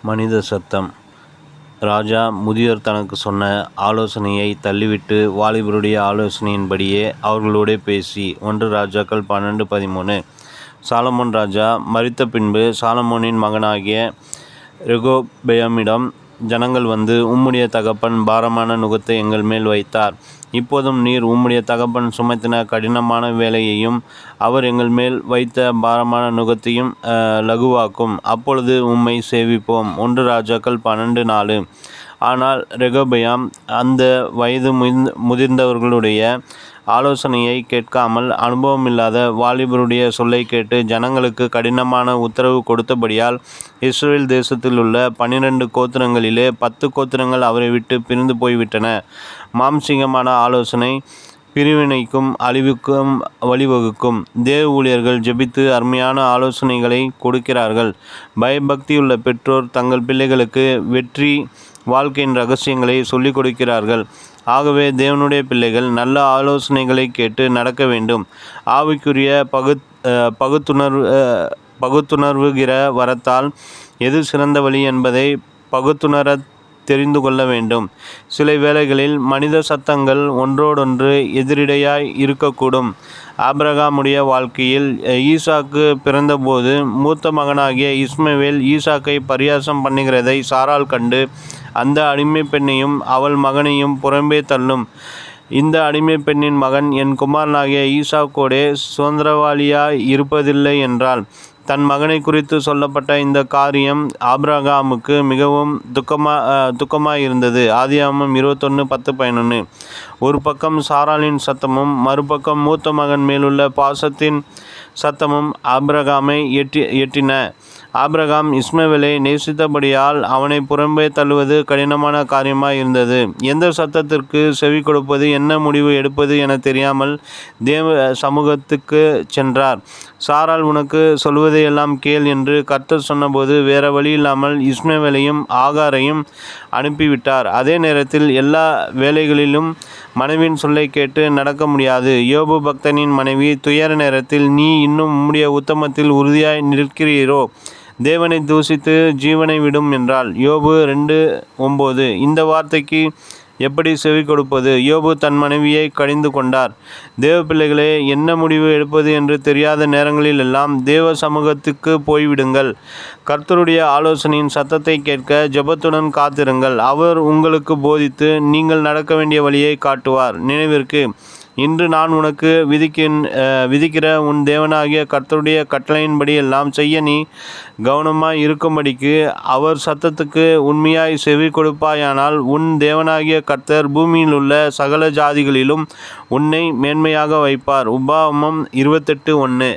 மனித சத்தம். ராஜா முதியோர் தனக்கு சொன்ன ஆலோசனையை தள்ளிவிட்டு வாலிபருடைய ஆலோசனையின்படியே அவர்களோடே பேசி. 1 ராஜாக்கள் 12:13. சாலமோன் ராஜா மரித்த பின்பு சாலமோனின் மகனாகிய ரெகொபெயாமிடம் ஜனங்கள் வந்து, உம்முடைய தகப்பன் பாரமான நுகத்தை எங்கள் மேல் வைத்தார். இப்போதும் நீர் உம்முடைய தகப்பன் சுமத்தின கடினமான வேலையையும் அவர் எங்கள் மேல் வைத்த பாரமான நுகத்தையும் லகுவாக்கும். அப்பொழுது உம்மை சேவிப்போம். 1 ராஜாக்கள் 12:4. ஆனால் ரெகொபெயாம் அந்த வயது முதிர்ந்தவர்களுடைய ஆலோசனையை கேட்காமல் அனுபவமில்லாத வாலிபருடைய சொல்லை கேட்டு ஜனங்களுக்கு கடினமான உத்தரவு கொடுத்தபடியால் இஸ்ரவேல் தேசத்தில் உள்ள 12 கோத்திரங்களிலே 10 கோத்திரங்கள் அவரை விட்டு பிரிந்து போய்விட்டன. மாம்சீகமான ஆலோசனை பிரிவினைக்கும் அழிவுக்கும் வழிவகுக்கும். தேவ ஊழியர்கள் ஜெபித்து அருமையான ஆலோசனைகளை கொடுக்கிறார்கள். பயபக்தியுள்ள பெற்றோர் தங்கள் பிள்ளைகளுக்கு வெற்றி வாழ்க்கையின் ரகசியங்களை சொல்லிக் கொடுக்கிறார்கள். ஆகவே தேவனுடைய பிள்ளைகள் நல்ல ஆலோசனைகளை கேட்டு நடக்க வேண்டும். ஆவிக்குரிய பகுத்துணர்வுகிற வரத்தால் எது சிறந்த வழி என்பதை பகுத்துணர தெரிந்து கொள்ள வேண்டும். சில வேளைகளில் மனித சத்தங்கள் ஒன்றோடொன்று எதிரிடையாய் இருக்கக்கூடும். ஆபிரகாமுடைய வாழ்க்கையில் ஈசாக்கு பிறந்தபோது மூத்த மகனாகிய இஸ்மவேல் ஈசாக்கை பரியாசம் பண்ணுகிறதை சாராள் கண்டு அந்த அடிமை பெண்ணையும் அவள் மகனையும் புறம்பே தள்ளும். இந்த அடிமை பெண்ணின் மகன் என் குமாரனாகிய ஈசாக்கோடே சுதந்திரவாளியாய் இருப்பதில்லை என்றாள். தன் மகனை குறித்து சொல்லப்பட்ட இந்த காரியம் ஆபிரகாமுக்கு மிகவும் துக்கமாயிருந்தது. ஆதியாகமம் 21:10-11. ஒரு பக்கம் சாராளின் சத்தமும் மறுபக்கம் மூத்த மகன் மேலுள்ள பாசத்தின் சத்தமும் ஆபிரகாமை எட்டின. ஆபிரகாம் இஸ்மவேலை நேசித்தபடியால் அவனை புறம்பே தள்ளுவது கடினமான காரியமாய் இருந்தது. எந்த சத்தத்திற்கு செவி கொடுப்பது, என்ன முடிவு எடுப்பது என தெரியாமல் தேவ சமூகத்துக்கு சென்றார். சாராள் உனக்கு சொல்வதையெல்லாம் கேள் என்று கர்த்தர் சொன்னபோது வேற வழி இல்லாமல் இஸ்மவேலையும் ஆகாரையும் அனுப்பிவிட்டார். அதே நேரத்தில் எல்லா வேளைகளிலும் மனைவியின் சொல்லை கேட்டு நடக்க முடியாது. யோபு பக்தனின் மனைவி துயர நேரத்தில், நீ இன்னும் உம்முடைய உத்தமத்தில் உறுதியாய் நிற்கிறீரோ, தேவனை தூசித்து ஜீவனை விடும் என்றாள். யோபு 2:9. இந்த வார்த்தைக்கு எப்படி செவி கொடுப்பது? யோபு தன் மனைவியை கடிந்து கொண்டார். தேவ பிள்ளைகளே, என்ன முடிவு எடுப்பது என்று தெரியாத நேரங்களில் எல்லாம் தேவ சமூகத்துக்கு போய்விடுங்கள். கர்த்தருடைய ஆலோசனையின் சத்தத்தை கேட்க ஜெபத்துடன் காத்திருங்கள். அவர் உங்களுக்கு போதித்து நீங்கள் நடக்க வேண்டிய வழியை காட்டுவார். நினைவிற்கு, இன்று நான் உனக்கு விதிக்கிற உன் தேவனாகிய கர்த்தருடைய கட்டளையின்படி எல்லாம் செய்ய நீ கவனமாய் இருக்கும்படிக்கு அவர் சத்தத்துக்கு உண்மையாய் செவி கொடுப்பாயானால் உன் தேவனாகிய கர்த்தர் பூமியில் உள்ள சகல ஜாதிகளிலும் உன்னை மேன்மையாக வைப்பார். உபாகமம் 28:1.